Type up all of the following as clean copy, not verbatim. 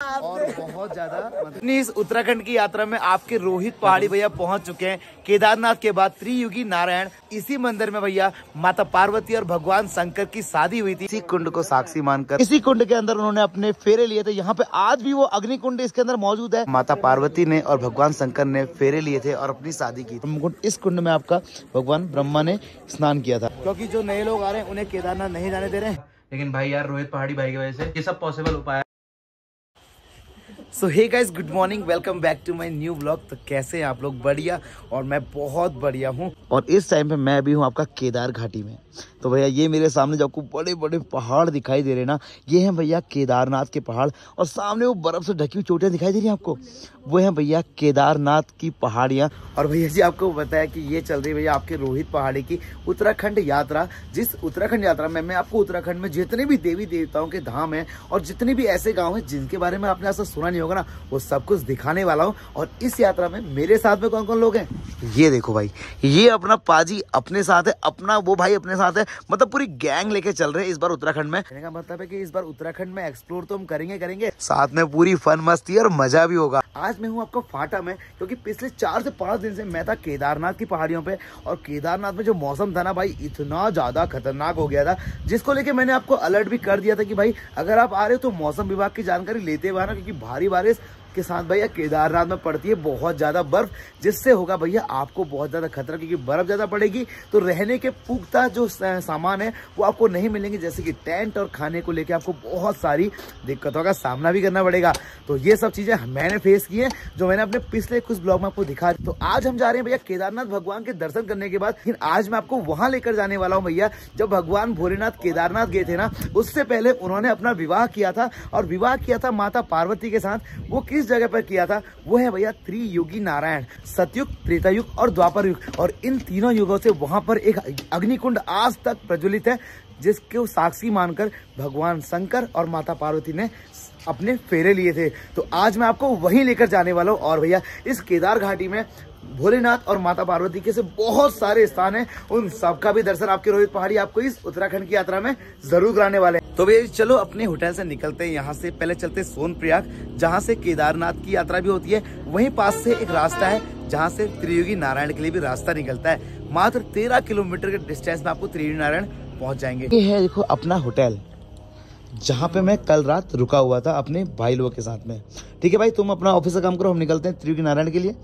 और बहुत ज्यादा अपनी इस उत्तराखंड की यात्रा में आपके रोहित पहाड़ी भैया पहुंच चुके हैं। केदारनाथ के बाद त्रियुगी नारायण, इसी मंदिर में भैया माता पार्वती और भगवान शंकर की शादी हुई थी। इसी कुंड को साक्षी मानकर इसी कुंड के अंदर उन्होंने अपने फेरे लिए थे। यहाँ पे आज भी वो अग्नि कुंड इसके अंदर मौजूद है। माता पार्वती ने और भगवान शंकर ने फेरे लिए थे और अपनी शादी की थी। इस कुंड में आपका भगवान ब्रह्मा ने स्नान किया था। क्योंकि जो नए लोग आ रहे हैं उन्हें केदारनाथ नहीं जाने दे रहे हैं, लेकिन भाई यार रोहित पहाड़ी भाई की वजह से ये सब पॉसिबल हो पाया। So hey guys, good morning, welcome back to my new vlog. तो कैसे हैं आप लोग? बढ़िया। और मैं बहुत बढ़िया हूँ। और इस टाइम पे मैं भी हूँ आपका केदार घाटी में। तो भैया ये मेरे सामने जो आपको बड़े बड़े पहाड़ दिखाई दे रहे हैं ना, ये हैं भैया केदारनाथ के पहाड़। और सामने वो बर्फ से ढकी हुई चोटियाँ दिखाई दे रही हैं आपको, वो हैं भैया केदारनाथ की पहाड़ियाँ। और भैया जी आपको बताया कि ये चल रही है भैया आपके रोहित पहाड़ी की उत्तराखंड यात्रा। जिस उत्तराखंड यात्रा में मैं आपको उत्तराखंड में जितने भी देवी देवताओं के धाम हैं और जितने भी ऐसे गाँव हैं जिनके बारे में आपने ऐसा सुना नहीं होगा ना, वो सब कुछ दिखाने वाला हूँ। और इस यात्रा में मेरे साथ में कौन कौन लोग हैं, ये देखो भाई। ये अपना पाजी अपने साथ है, अपना वो भाई अपने साथ है, मतलब पूरी गैंग लेके चल रहे हैं इस बार उत्तराखंड में। कहने का मतलब है कि इस बार उत्तराखंड में एक्सप्लोर तो हम करेंगे, साथ में पूरी फन मस्ती और मजा भी होगा। आज मैं हूँ आपको फाटा में, क्योंकि पिछले 4 से 5 दिन से मैं था केदारनाथ की पहाड़ियों पे। और केदारनाथ में जो मौसम था ना भाई, इतना ज्यादा खतरनाक हो गया था, जिसको लेके मैंने आपको अलर्ट भी कर दिया था कि भाई अगर आप आ रहे हो तो मौसम विभाग की जानकारी लेते हुए आना, क्योंकि भारी बारिश के साथ भैया केदारनाथ में पड़ती है बहुत ज्यादा बर्फ, जिससे होगा भैया आपको बहुत ज्यादा खतरा, क्योंकि बर्फ ज्यादा पड़ेगी तो रहने के पुख्ता जो सामान है वो आपको नहीं मिलेंगे, जैसे कि टेंट और खाने को लेके आपको बहुत सारी दिक्कतों का सामना भी करना पड़ेगा। तो ये सब चीजें मैंने फेस की है, जो मैंने अपने पिछले कुछ ब्लॉग में आपको दिखा। तो आज हम जा रहे हैं भैया केदारनाथ भगवान के दर्शन करने के बाद। लेकिन आज मैं आपको वहां लेकर जाने वाला हूँ भैया, जब भगवान भोलेनाथ केदारनाथ गए थे ना, उससे पहले उन्होंने अपना विवाह किया था। और विवाह किया था माता पार्वती के साथ। वो किस जगह पर किया था? वो है भैया त्रियुगी नारायण, सतयुग, त्रेतायुग और द्वापर युग। और इन तीनों युगों से वहां पर एक अग्निकुंड आज तक प्रज्वलित है, जिसके साक्षी मानकर भगवान शंकर और माता पार्वती ने अपने फेरे लिए थे। तो आज मैं आपको वहीं लेकर जाने वाला हूँ। और भैया इस केदार घाटी में भोलेनाथ और माता पार्वती के से बहुत सारे स्थान हैं, उन सबका भी दर्शन आपके रोहित पहाड़ी आपको इस उत्तराखंड की यात्रा में जरूर कराने वाले हैं। तो भैया चलो अपने होटल से निकलते हैं। यहाँ से पहले चलते सोनप्रयाग, जहाँ से केदारनाथ की यात्रा भी होती है। वहीं पास से एक रास्ता है जहाँ से त्रियुगी नारायण के लिए भी रास्ता निकलता है। मात्र 13 किलोमीटर के डिस्टेंस में आपको त्रियुगी नारायण पहुँच जाएंगे। ये है देखो अपना होटल, जहाँ पे मैं कल रात रुका हुआ था अपने भाई लोगों के साथ में। ठीक है भाई, तुम अपना ऑफिस का काम करो, हम निकलते हैं त्रियुगी नारायण के लिए।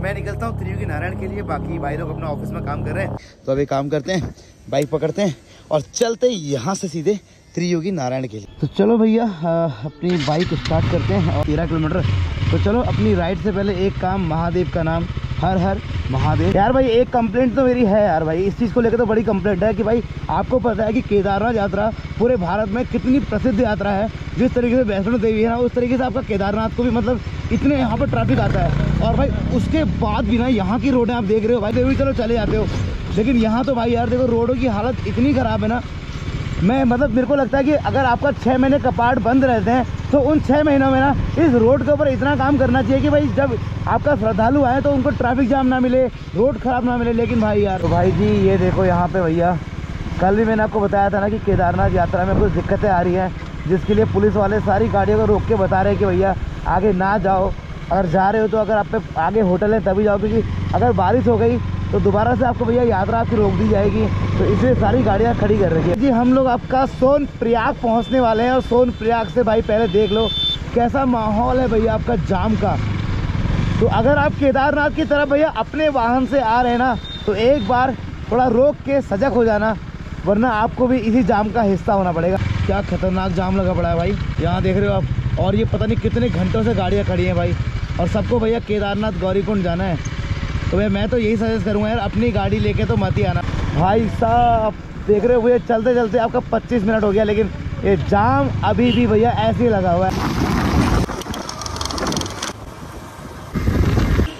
मैं निकलता हूँ त्रियुगी नारायण के लिए, बाकी भाई लोग अपना ऑफिस में काम कर रहे हैं। तो अभी काम करते हैं, बाइक पकड़ते हैं और चलते हैं यहाँ से सीधे त्रियुगी नारायण के लिए। तो चलो भैया अपनी बाइक स्टार्ट करते हैं। और 13 किलोमीटर, तो चलो अपनी राइड से पहले एक काम, महादेव का नाम, हर हर महादेव। यार भाई एक कंप्लेंट तो मेरी है यार भाई, इस चीज़ को लेकर तो बड़ी कंप्लेंट है कि भाई आपको पता है कि केदारनाथ यात्रा पूरे भारत में कितनी प्रसिद्ध यात्रा है। जिस तरीके से वैष्णो देवी है ना, उस तरीके से आपका केदारनाथ को भी, मतलब इतने यहाँ पर ट्रैफिक आता है। और भाई उसके बाद भी ना यहाँ की रोडें आप देख रहे हो भाई, देवी चलो चले जाते हो, लेकिन यहाँ तो भाई यार देखो रोडों की हालत इतनी ख़राब है ना। मैं मतलब मेरे को लगता है कि अगर आपका 6 महीने कपाट बंद रहते हैं तो उन 6 महीनों में ना इस रोड के ऊपर इतना काम करना चाहिए कि भाई जब आपका श्रद्धालु आए तो उनको ट्रैफिक जाम ना मिले, रोड खराब ना मिले। लेकिन भाई यार, तो भाई जी ये देखो यहाँ पे भैया, कल भी मैंने आपको बताया था ना कि केदारनाथ यात्रा में कुछ दिक्कतें आ रही हैं, जिसके लिए पुलिस वाले सारी गाड़ियों को रोक के बता रहे हैं कि भैया आगे ना जाओ। अगर जा रहे हो तो अगर आप पे आगे होटल है तभी जाओ, क्योंकि अगर बारिश हो गई तो दोबारा से आपको भैया यात्रा आपकी रोक दी जाएगी। तो इसलिए सारी गाड़ियाँ खड़ी कर रही है जी। हम लोग आपका सोनप्रयाग पहुँचने वाले हैं। और सोनप्रयाग से भाई पहले देख लो कैसा माहौल है भैया आपका जाम का। तो अगर आप केदारनाथ की तरफ भैया अपने वाहन से आ रहे हैं ना, तो एक बार थोड़ा रोक के सजग हो जाना, वरना आपको भी इसी जाम का हिस्सा होना पड़ेगा। क्या खतरनाक जाम लगा पड़ा है भाई, यहाँ देख रहे हो आप। और ये पता नहीं कितने घंटों से गाड़ियाँ खड़ी हैं भाई, और सबको भैया केदारनाथ गौरीकुंड जाना है। तो भैया मैं तो यही सजेस्ट करूँगा यार, अपनी गाड़ी लेके तो मत ही आना। भाई साहब देख रहे हो भैया, चलते चलते आपका 25 मिनट हो गया, लेकिन ये जाम अभी भी भैया ऐसे ही लगा हुआ है।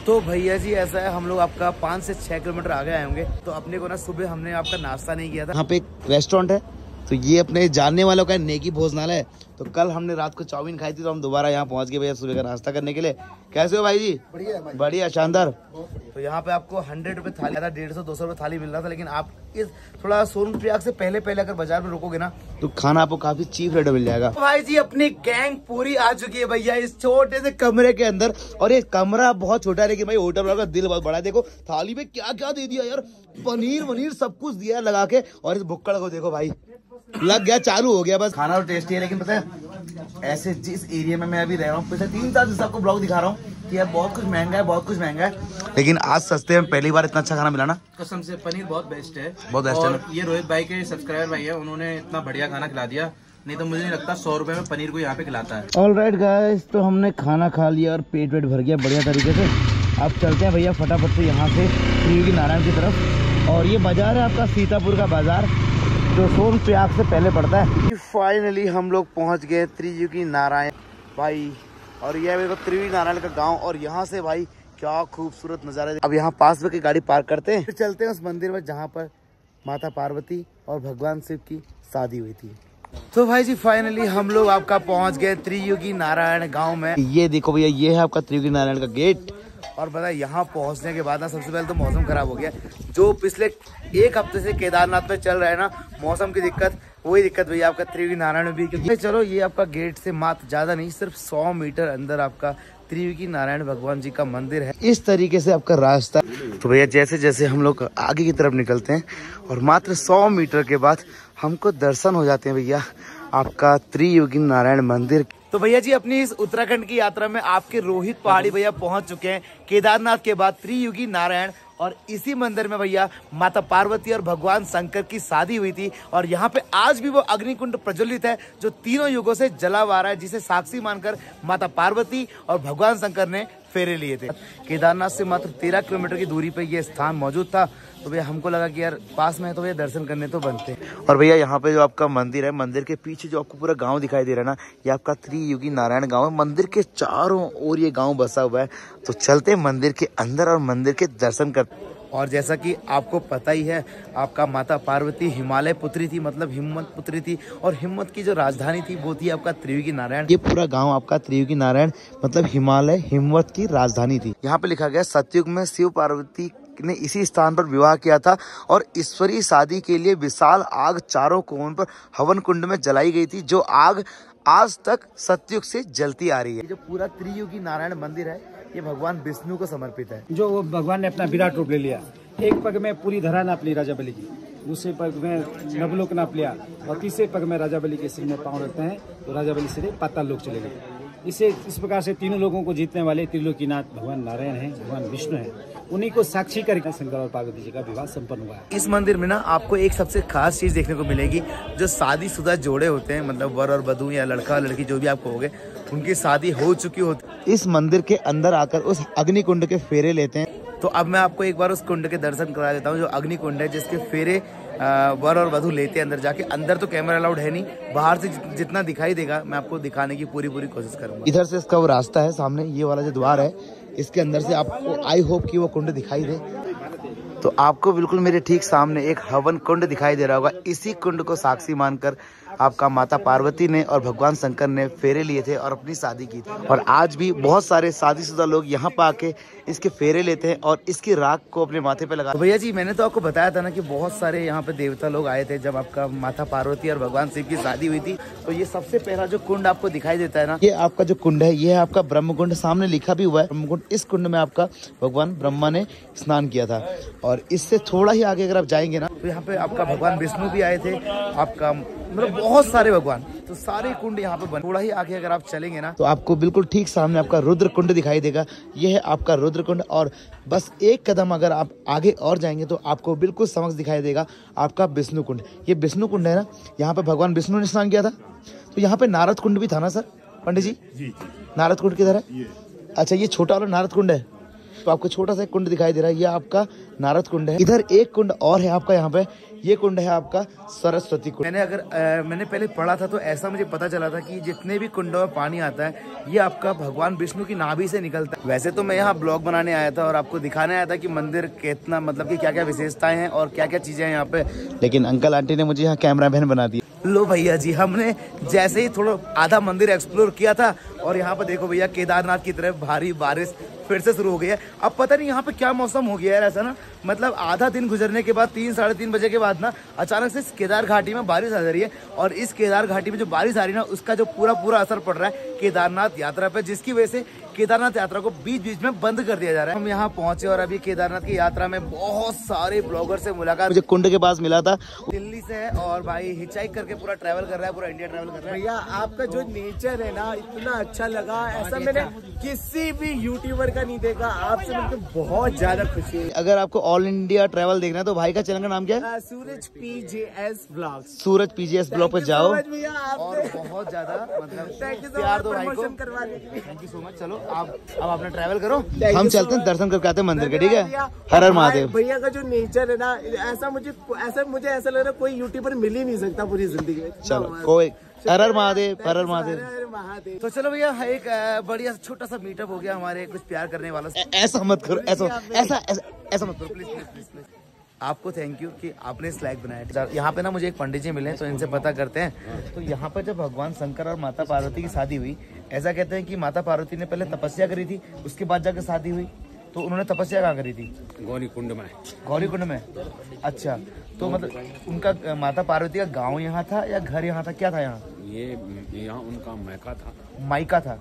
तो भैया जी ऐसा है, हम लोग आपका 5 से 6 किलोमीटर आगे आए होंगे। तो अपने को ना सुबह हमने आपका नाश्ता नहीं किया था। यहाँ पे एक रेस्टोरेंट है तो ये अपने जानने वालों का नेकी भोजनालय। तो कल हमने रात को चाउमीन खाई थी तो हम दोबारा यहाँ पहुँच गए भैया सुबह का नाश्ता करने के लिए। कैसे हो भाई जी? बढ़िया बढ़िया, शानदार। तो यहाँ पे आपको 100 रुपये थाली था, 150-200 रुपये थाली मिल रहा था, लेकिन आप इस थोड़ा सोनपुर प्रयाग से पहले अगर बाजार में रुकोगे ना तो खाना आपको काफी चीप रेट में मिल जाएगा। भाई जी अपनी गैंग पूरी आ चुकी है भैया इस छोटे से कमरे के अंदर, और ये कमरा बहुत छोटा है लेकिन भाई होटल वाला का दिल बहुत बड़ा है। देखो थाली में क्या क्या दे दिया यार, पनीर वनीर सब कुछ दिया लगा के, और इस भुक्कड़ को देखो भाई लग गया, चालू हो गया बस। खाना और टेस्टी है, लेकिन पता है ऐसे जिस एरिया में मैं अभी रह रहा हूँ पिछले 3 साल से सबको ब्लॉग दिखा रहा हूँ कि यार बहुत कुछ महंगा है, बहुत कुछ महंगा है, लेकिन आज सस्ते में पहली बार इतना अच्छा खाना मिला ना, कसम से। पनीर बहुत बेस्ट है, बहुत बेस्ट और ये रोहित भाई के सब्सक्राइबर भाई है, उन्होंने इतना बढ़िया खाना खिला दिया, नहीं तो मुझे नहीं लगता 100 रुपए में पनीर को यहाँ पे खिलाता है। ऑलराइट गाइस, तो हमने खाना खा लिया और पेट वेट भर गया बढ़िया तरीके से। अब चलते हैं भैया फटाफट से यहाँ से त्रियुगी नारायण की तरफ, और ये बाजार है आपका सीतापुर का बाजार जो सोन प्रयाग से पहले पड़ता है। फाइनली हम लोग पहुँच गए त्रियुगी नारायण भाई, और ये मेरे को त्रियुगी नारायण का गाँव, और यहाँ से भाई क्या खूबसूरत नज़ारा है। अब यहाँ पास में की गाड़ी पार्क करते हैं, फिर चलते हैं उस मंदिर में जहाँ पर माता पार्वती और भगवान शिव की शादी हुई थी। तो भाई जी फाइनली हम लोग आपका पहुंच गए त्रियुगी नारायण गांव में। ये देखो भैया, ये है आपका त्रियुगी नारायण का गेट। और पता है यहाँ पहुंचने के बाद ना सबसे पहले तो मौसम खराब हो गया, जो पिछले 1 हफ्ते से केदारनाथ में चल रहा है ना मौसम की दिक्कत, वही दिक्कत भैया आपका त्रियुगी नारायण में भी। क्योंकि चलो ये आपका गेट से मात्र ज्यादा नहीं, सिर्फ 100 मीटर अंदर आपका त्रियुगी नारायण भगवान जी का मंदिर है। इस तरीके से आपका रास्ता। तो भैया जैसे जैसे हम लोग आगे की तरफ निकलते हैं और मात्र 100 मीटर के बाद हमको दर्शन हो जाते हैं भैया आपका त्रियुगी नारायण मंदिर। तो भैया जी अपनी इस उत्तराखंड की यात्रा में आपके रोहित पहाड़ी भैया पहुंच चुके हैं केदारनाथ के बाद त्रियुगी नारायण, और इसी मंदिर में भैया माता पार्वती और भगवान शंकर की शादी हुई थी, और यहाँ पे आज भी वो अग्निकुंड प्रज्वलित है जो तीनों युगों से जला हुआ रहा है, जिसे साक्षी मानकर माता पार्वती और भगवान शंकर ने फेरे लिए थे। केदारनाथ से मात्र 13 किलोमीटर की दूरी पे ये स्थान मौजूद था, तो भैया हमको लगा कि यार पास में है तो भैया दर्शन करने तो बनते हैं। और भैया यहाँ पे जो आपका मंदिर है, मंदिर के पीछे जो आपको पूरा गांव दिखाई दे रहा है ना, ये आपका त्रियुगी नारायण गांव है। मंदिर के चारों ओर ये गांव बसा हुआ है। तो चलते हैं मंदिर के अंदर और मंदिर के दर्शन करते। और जैसा कि आपको पता ही है आपका माता पार्वती हिमालय पुत्री थी, मतलब हिम्मत पुत्री थी, और हिम्मत की जो राजधानी थी वो थी आपका त्रियुगी नारायण। ये पूरा गांव आपका त्रियुगी नारायण मतलब हिमालय हिम्मत की राजधानी थी। यहाँ पे लिखा गया सतयुग में शिव पार्वती ने इसी स्थान पर विवाह किया था, और ईश्वरीय शादी के लिए विशाल आग चारों कोण पर हवन कुंड में जलाई गई थी, जो आग आज तक सतयुग से जलती आ रही है। जो पूरा त्रियुगी नारायण मंदिर है ये भगवान विष्णु को समर्पित है, जो वो भगवान ने अपना विराट रूप ले लिया। एक पग में पूरी धरा नाप ली राजा बलि की, दूसरे पग में नवलोक नाप लिया, और तीसरे पग में राजा बलि के सिर में पांव रखते हैं तो राजा बलि सीधे पाताल लोक चले गए। इस प्रकार से तीनों लोगों को जीतने वाले त्रिलोकीनाथ भगवान नारायण हैं, भगवान विष्णु हैं, उन्हीं को साक्षी करके शंकर और पार्वती जी का विवाह संपन्न हुआ है। इस मंदिर में ना आपको एक सबसे खास चीज देखने को मिलेगी, जो शादीशुदा जोड़े होते हैं, मतलब वर और वधू या लड़का लड़की जो भी आपको होगे, उनकी शादी हो चुकी होती, इस मंदिर के अंदर आकर उस अग्नि कुंड के फेरे लेते हैं। तो अब मैं आपको एक बार उस कुंड के दर्शन करा देता हूँ, जो अग्नि कुंड है जिसके फेरे वर और वधू लेते हैं अंदर जाके। अंदर तो कैमरा अलाउड है नहीं, बाहर से जितना दिखाई देगा मैं आपको दिखाने की पूरी कोशिश करूंगा। इधर से इसका वो रास्ता है, सामने ये वाला जो द्वार है, इसके अंदर से आपको आई होप कि वो कुंड दिखाई दे। तो आपको बिल्कुल मेरे ठीक सामने एक हवन कुंड दिखाई दे रहा होगा। इसी कुंड को साक्षी मानकर आपका माता पार्वती ने और भगवान शंकर ने फेरे लिए थे और अपनी शादी की थी। और आज भी बहुत सारे शादीशुदा लोग यहाँ पर आके इसके फेरे लेते हैं और इसकी राख को अपने माथे पे लगा। तो भैया जी मैंने तो आपको बताया था ना कि बहुत सारे यहाँ पे देवता लोग आए थे जब आपका माता पार्वती और भगवान शिव की शादी हुई थी। तो ये सबसे पहला जो कुंड आपको दिखाई देता है ना, ये आपका जो कुंड है ये है आपका ब्रह्म कुंड। सामने लिखा भी हुआ है ब्रह्म कुंड। इस कुंड में आपका भगवान ब्रह्मा ने स्नान किया था। और इससे थोड़ा ही आगे अगर आप जाएंगे ना तो यहाँ पे आपका भगवान विष्णु भी आए थे, आपका मतलब बहुत सारे भगवान। तो सारे कुंड यहाँ पे बने। थोड़ा ही आगे अगर आप चलेंगे ना तो आपको बिल्कुल ठीक सामने आपका रुद्र कुंड दिखाई देगा। ये है आपका रुद्र कुंड। और बस एक कदम अगर आप आगे और जाएंगे तो आपको बिल्कुल समक्ष दिखाई देगा आपका विष्णु कुंड। ये विष्णु कुंड है ना, यहाँ पे भगवान विष्णु ने स्नान किया था। तो यहाँ पे नारद कुंड भी था ना सर पंडित जी? नारद कुंड किधर है? अच्छा ये छोटा वाला नारद कुंड है। तो आपको छोटा सा कुंड दिखाई दे रहा है, ये आपका नारद कुंड है। इधर एक कुंड और है आपका, यहाँ पे ये कुंड है आपका सरस्वती कुंड। मैंने पहले पढ़ा था तो ऐसा मुझे पता चला था कि जितने भी कुंडों में पानी आता है ये आपका भगवान विष्णु की नाभि से निकलता है। वैसे तो मैं यहाँ ब्लॉग बनाने आया था और आपको दिखाने आया था कि मंदिर कितना मतलब कि क्या क्या विशेषताएं हैं और क्या क्या चीजें हैं यहाँ पे, लेकिन अंकल आंटी ने मुझे यहाँ कैमरामैन बना दिया। लो भैया जी, हमने जैसे ही थोड़ा आधा मंदिर एक्सप्लोर किया था और यहाँ पर देखो भैया केदारनाथ की तरफ भारी बारिश फिर से शुरू हो गई है। अब पता नहीं यहाँ पे क्या मौसम हो गया है ऐसा ना, मतलब आधा दिन गुजरने के बाद 3 साढ़े 3 बजे के बाद ना अचानक से इस केदार घाटी में बारिश आ जा रही है। और इस केदार घाटी में जो बारिश आ रही है ना, उसका जो पूरा असर पड़ रहा है केदारनाथ यात्रा पे, जिसकी वजह से केदारनाथ यात्रा को बीच बीच में बंद कर दिया जा रहा है। हम यहाँ पहुंचे और अभी केदारनाथ की यात्रा में बहुत सारे ब्लॉगर से मुलाकात मुझे कुंड के पास मिला था, दिल्ली से है और भाई हिचाइक करके पूरा ट्रैवल कर रहा है, पूरा इंडिया ट्रैवल कर रहा है। भैया आपका जो नेचर है ना इतना अच्छा लगा, ऐसा मैंने किसी भी यूट्यूबर का नहीं देखा। आपसे मिलकर बहुत ज्यादा खुशी है। अगर आपको ऑल इंडिया ट्रैवल देखना है तो भाई का चैनल का नाम क्या है? सूरज PJS ब्लॉग्स। सूरज PJS ब्लॉग पे जाओ भैया और बहुत ज्यादा मतलब थैंक यू प्यार दो भाई को। करवा देंगे। Thank you so much. चलो आप अब अपना ट्रैवल करो, हम चलते हैं दर्शन करके आते हैं मंदिर के, ठीक है? हर हर महादेव। भैया का जो नेचर है ना, ऐसा मुझे ऐसा लग रहा है कोई यूट्यूबर मिल ही नहीं सकता पूरी जिंदगी में। चलो कोई हर हर महादेव, हर हर महादेव। महादेव। तो चलो भैया एक बढ़िया छोटा सा मीटअप हो गया हमारे कुछ प्यार करने वाला। ऐसा मत करो, ऐसा मत करो प्लीज प्लीज प्लीज। आपको थैंक यू कि आपने इस लाइक बनाया। यहाँ पे ना मुझे एक पंडित जी मिले तो इनसे पता करते हैं। तो यहाँ पर जब भगवान शंकर और माता पार्वती की शादी हुई, ऐसा कहते हैं कि माता पार्वती ने पहले तपस्या करी थी, उसके बाद जाकर शादी हुई। तो उन्होंने तपस्या कहाँ करी थी? गौरी कुंड में। गौरी कुंड में, अच्छा। तो मतलब उनका माता पार्वती का गाँव यहाँ था या घर यहाँ था, क्या था यहाँ? ये यहाँ उनका मायका था। मायका था।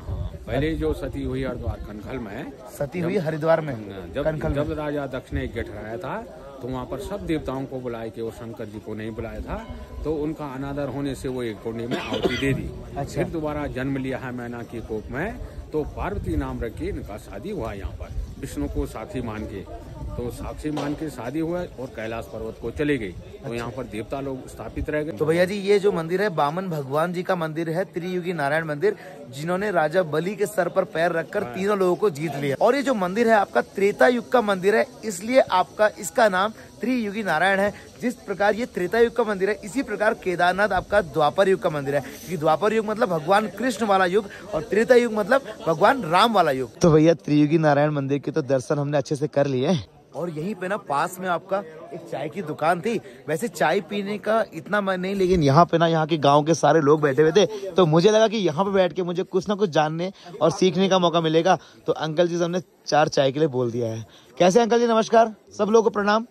पहले जो सती हुई हरिद्वार कनखल में, सती हुई हरिद्वार में, जब राजा दक्ष ने गेट हराया था तो वहाँ पर सब देवताओं को बुलाए के, वो शंकर जी को नहीं बुलाया था। तो उनका अनादर होने से वो एक कुंडी में आहुति दे दी। अच्छा। फिर दोबारा जन्म लिया है मैना की कोख में, तो पार्वती नाम रख के इनका शादी हुआ यहाँ पर, विष्णु को साक्षी मान के। तो साक्षी मान के शादी हुआ और कैलाश पर्वत को चले गई। तो यहाँ पर देवता लोग स्थापित रह गए। तो भैया जी ये जो मंदिर है बामन भगवान जी का मंदिर है, त्रियुगी नारायण मंदिर, जिन्होंने राजा बलि के सर पर पैर रखकर तीनों लोगों को जीत लिया। और ये जो मंदिर है आपका त्रेता युग का मंदिर है, इसलिए आपका इसका नाम त्रियुगी नारायण है। जिस प्रकार ये त्रेता युग का मंदिर है, इसी प्रकार केदारनाथ आपका द्वापर युग का मंदिर है। क्योंकि द्वापर युग मतलब भगवान कृष्ण वाला युग और त्रेता युग मतलब भगवान राम वाला युग। तो भैया त्रियुगी नारायण मंदिर के तो दर्शन हमने अच्छे से कर लिए। और यहीं पे ना पास में आपका एक चाय की दुकान थी। वैसे चाय पीने का इतना मन नहीं, लेकिन यहाँ पे ना यहाँ के गांव के सारे लोग बैठे हुए थे, तो मुझे लगा कि यहाँ पे बैठ के मुझे कुछ ना कुछ जानने और सीखने का मौका मिलेगा। तो अंकल जी से हमने 4 चाय के लिए बोल दिया है। कैसे अंकल जी? नमस्कार, सब लोगों को प्रणाम।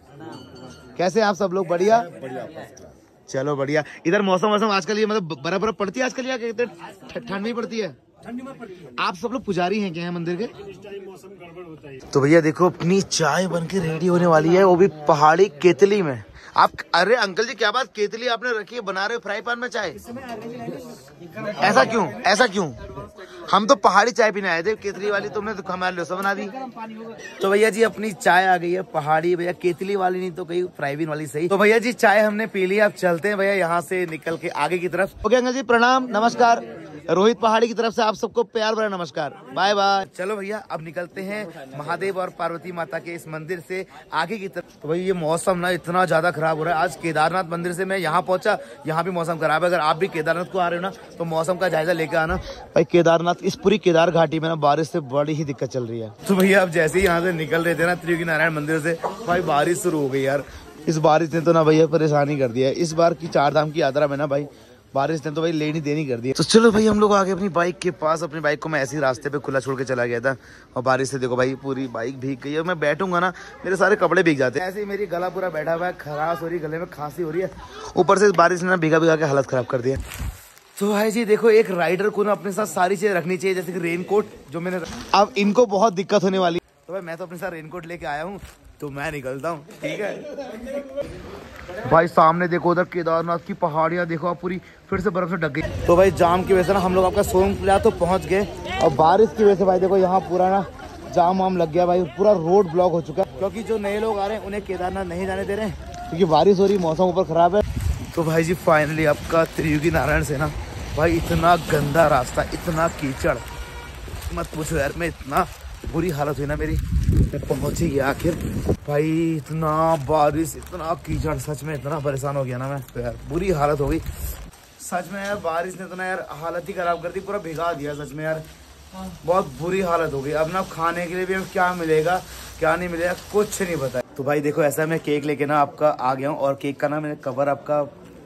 कैसे आप सब लोग? बढ़िया। चलो बढ़िया। इधर मौसम आजकल ये मतलब बर्फ पड़ती है आजकल या ठंड नहीं पड़ती है? आप सब लोग पुजारी हैं क्या है मंदिर के? तो भैया देखो अपनी चाय बन के रेडी होने वाली है, वो भी पहाड़ी केतली में। आप अरे अंकल जी क्या बात, केतली आपने रखी है, बना रहे हो फ्राई पैन में चाय? ऐसा क्यों? हम तो पहाड़ी चाय पीने आए थे, केतली वाली तुमने तो हमारे लिए बना दी। तो भैया जी अपनी चाय आ गई है पहाड़ी, भैया केतली वाली नहीं तो कहीं फ्राई पैन वाली सही। तो भैया जी चाय हमने पी ली, अब चलते हैं भैया यहाँ से निकल के आगे की तरफ। ओके अंकल जी प्रणाम, नमस्कार। रोहित पहाड़ी की तरफ से आप सबको प्यार भरा नमस्कार, बाय बाय। चलो भैया अब निकलते हैं महादेव और पार्वती माता के इस मंदिर से आगे की तरफ। तो भैया ये मौसम ना इतना ज्यादा खराब हो रहा है। आज केदारनाथ मंदिर से मैं यहाँ पहुंचा, यहाँ भी मौसम खराब है। अगर आप भी केदारनाथ को आ रहे हो ना तो मौसम का जायजा लेकर आना भाई। केदारनाथ इस पूरी केदार घाटी में ना बारिश से बड़ी ही दिक्कत चल रही है। तो भैया अब जैसे ही यहाँ से निकल रहे थे ना त्रियुगी नारायण मंदिर से, भाई बारिश शुरू हो गई यार। इस बारिश ने तो ना भैया परेशानी कर दिया है। इस बार की 4 धाम की यात्रा में ना भाई बारिश ने तो भाई लेनी देनी कर दी। तो चलो भाई हम लोग आगे अपनी बाइक के पास। अपनी बाइक को मैं ऐसे ही रास्ते पे खुला छोड़ के चला गया था और बारिश से देखो भाई पूरी बाइक भीग गई है। मैं बैठूंगा ना मेरे सारे कपड़े भीग जाते हैं। ऐसे ही मेरी गला पूरा बैठा हुआ है, खराश हो रही, गले में खांसी हो रही है, ऊपर से बारिश ने ना भीगा भीगा के हालत खराब कर दिया। तो भाई जी देखो एक राइडर को ना अपने साथ सारी चीजें रखनी चाहिए, जैसे कि रेनकोट जो मैंने, अब इनको बहुत दिक्कत होने वाली। तो भाई मैं तो अपने साथ रेनकोट लेके आया हूँ, तो मैं निकलता हूँ, ठीक है। भाई सामने देखो उधर केदारनाथ की पहाड़ियाँ देखो, आप पूरी फिर से बर्फ से ढक गई। तो भाई जाम की वजह से ना हम लोग आपका सोमनाथ तो पहुँच गए, और बारिश की वजह से भाई देखो यहाँ पूरा ना जाम वाम लग गया भाई, पूरा रोड ब्लॉक हो चुका है। क्योंकि जो नए लोग आ रहे हैं उन्हें केदारनाथ नहीं जाने दे रहे हैं क्योंकि बारिश हो रही, मौसम ऊपर खराब है। तो भाई जी फाइनली आपका त्रियुगी नारायण से ना भाई इतना गंदा रास्ता, इतना कीचड़ मत पूछो यार। मैं इतना बुरी हालत हुई ना मेरी, मैं पहुंच ही गया आखिर। भाई इतना बारिश, इतना कीचड़, सच में इतना परेशान हो गया ना मैं, तो यार बुरी हालत हो गई सच में यार। बारिश ने तो ना यार हालत ही खराब कर दी, पूरा भिगा दिया सच में यार, बहुत बुरी हालत हो गई। अब ना खाने के लिए भी क्या मिलेगा क्या नहीं मिलेगा कुछ नहीं पता। तो भाई देखो ऐसा मैं केक लेके ना आपका आ गया हूँ, और केक का ना मैंने कवर आपका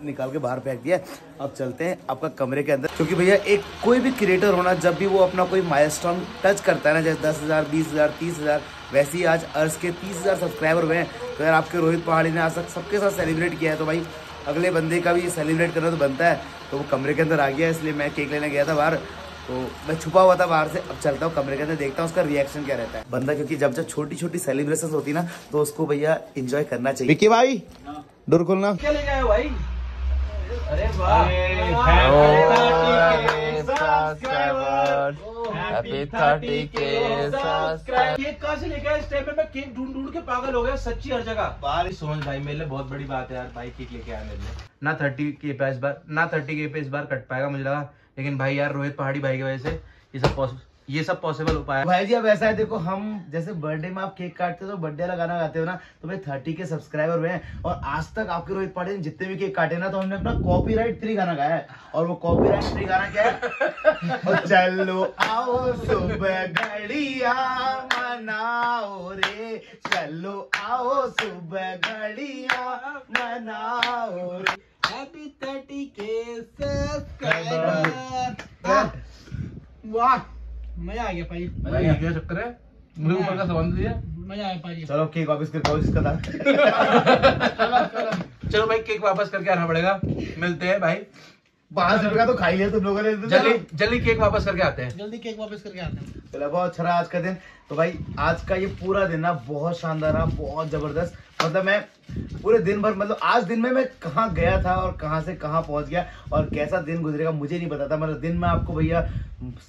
निकाल के बाहर फेंक दिया। अब चलते हैं आपका कमरे के अंदर, क्योंकि भैया एक कोई भी क्रिएटर होना, जब भी वो अपना कोई माइलस्टोन टच करता है ना, जैसे 10,000, 20,000, 30,000, वैसे ही आज अर्श के 30,000 सब्सक्राइबर हुए हैं। तो यार आपके रोहित पहाड़ी ने आज तक सबके साथ सेलिब्रेट किया है, तो भाई अगले बंदे का भी सेलिब्रेट करना तो बनता है। तो वो कमरे के अंदर आ गया, इसलिए मैं केक लेने गया था बाहर, तो मैं छुपा हुआ था बाहर से। अब चलता हूँ कमरे के अंदर, देखता हूँ उसका रिएक्शन क्या रहता है बंदा, क्योंकि जब जब छोटी छोटी सेलिब्रेशन होती ना तो उसको भैया एंजॉय करना चाहिए। विक्की भाई डोर खोलना। क्या ले गए भाई? अरे वाह, केक कहाँ से लेके आए? इस टाइम में मैं केक ढूंढ ढूंढ के पागल हो गया सच्ची, हर जगह। बाहर सोच भाई, मेरे लिए बहुत बड़ी बात है यार, भाई केक लेके आया मेरे लिए। ना 30K पे इस बार कट पाएगा मुझे लगा, लेकिन भाई यार रोहित पहाड़ी भाई की वजह से ये सब पॉसिबल हो पाया। भाई जी अब ऐसा है, देखो हम जैसे बर्थडे में आप केक काटते हो तो बर्थडे वाला गाना गाते हो ना, तो भाई 30K सब्सक्राइबर हुए हैं और आज तक आपके रोहित पांडे ने जितने भी केक काटे ना, तो हमने अपना कॉपीराइट फ्री गाना गाया है। और वो कॉपीराइट फ्री गाना क्या है? चलो आओ सुबह घड़िया मनाओ रे, चलो आओ सुबह घड़िया मनाओ रे, हैप्पी 30K सब्सक्राइबर। वाह मजा आ गया भाई, क्या चक्कर है? मुझे ऊपर का संबंध दिया, मजा आया भाई। चलो केक वापस करके जिसका था। चलो भाई केक वापस करके आना पड़ेगा, मिलते हैं भाई। 5 रुपए का तो खाई लिया तुम लोगों ने। जल्दी केक वापस करके आते हैं, जल्दी केक वापस करके आते हैं। चलो बहुत अच्छा रहा आज का दिन। तो भाई आज का ये पूरा दिन ना बहुत शानदार रहा, बहुत जबरदस्त। मतलब मैं पूरे दिन भर, मतलब आज दिन में मैं कहाँ गया था और कहाँ से कहाँ पहुंच गया और कैसा दिन गुजरेगा मुझे नहीं पता था। मतलब दिन में आपको भैया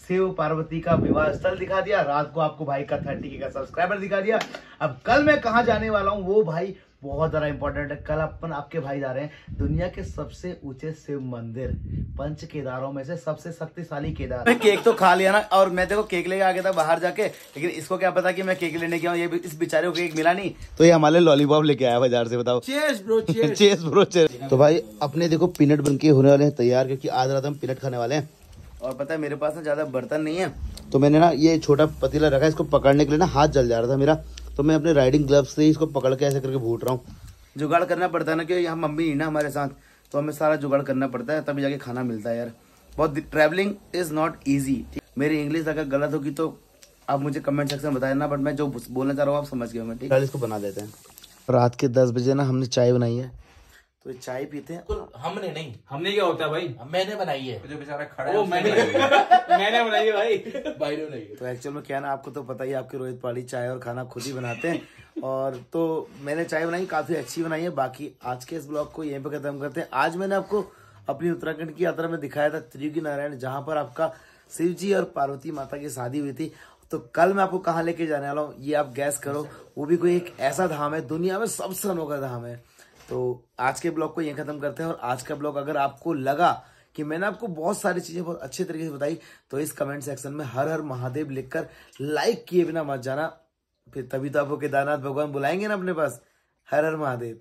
शिव पार्वती का विवाह स्थल दिखा दिया, रात को आपको भाई का 30K का सब्सक्राइबर दिखा दिया। अब कल मैं कहाँ जाने वाला हूँ वो भाई बहुत ज्यादा इंपॉर्टेंट है। कल अपन आपके भाई जा रहे हैं दुनिया के सबसे ऊंचे शिव मंदिर, पंच केदारों में से सबसे शक्तिशाली केदार। मैं केक तो खा लिया ना, और मैं देखो केक लेके आ गया था बाहर जाके, लेकिन इसको क्या पता कि मैं केक लेने गया हूँ, ये इस बेचारे को केक मिला नहीं, तो ये हमारे लॉलीपॉप लेके आया बाजार से। बताओ cheers bro, cheers bro, cheers. तो भाई अपने देखो पीनट बनके होने वाले हैं तैयार, क्योंकि आज रात हम पीनट खाने वाले हैं। और पता है मेरे पास ना ज्यादा बर्तन नहीं है, तो मैंने ना ये छोटा पतीला रखा है, इसको पकड़ने के लिए ना हाथ जल जा रहा था मेरा, तो मैं अपने राइडिंग ग्लव्स से इसको पकड़ के ऐसे करके भूट रहा हूँ। जुगाड़ करना पड़ता है ना, क्योंकि यहाँ मम्मी नहीं ना हमारे साथ, तो हमें सारा जुगाड़ करना पड़ता है, तभी जाके खाना मिलता है यार। बहुत ट्रैवलिंग इज नॉट ईजी। मेरी इंग्लिश अगर गलत होगी तो आप मुझे कमेंट सेक्शन में बताया ना, बट मैं जो बोलना चाह रहा हूँ आप समझ गए होंगे, ठीक है। इसको बना देते हैं। रात के 10 बजे ना हमने चाय बनाई है, तो चाय पीते हैं। हमने नहीं, हमने क्या होता है भाई? मैंने बनाई है, जो बेचारा खड़ा है मैंने बनाई है भाई, भाई ने बनाई है। तो एक्चुअल में क्या ना, आपको तो पता ही, आपके रोहित पहाड़ी चाय और खाना खुद ही बनाते हैं। और तो मैंने चाय बनाई, काफी अच्छी बनाई है। बाकी आज के इस ब्लॉग को यहीं पे खत्म करते हैं। आज मैंने आपको अपनी उत्तराखंड की यात्रा में दिखाया था त्रियुगी नारायण, जहां पर आपका शिव जी और पार्वती माता की शादी हुई थी। तो कल मैं आपको कहाँ लेके जाने वाला हूँ ये आप गैस करो। वो भी कोई एक ऐसा धाम है, दुनिया में सबसे अनोखा धाम है। तो आज के ब्लॉग को यहीं खत्म करते हैं। और आज का ब्लॉग अगर आपको लगा कि मैंने आपको बहुत सारी चीजें बहुत अच्छे तरीके से बताई, तो इस कमेंट सेक्शन में हर हर महादेव लिखकर लाइक किए बिना मत जाना, फिर तभी तो आपको केदारनाथ भगवान बुलाएंगे ना अपने पास। हर हर महादेव।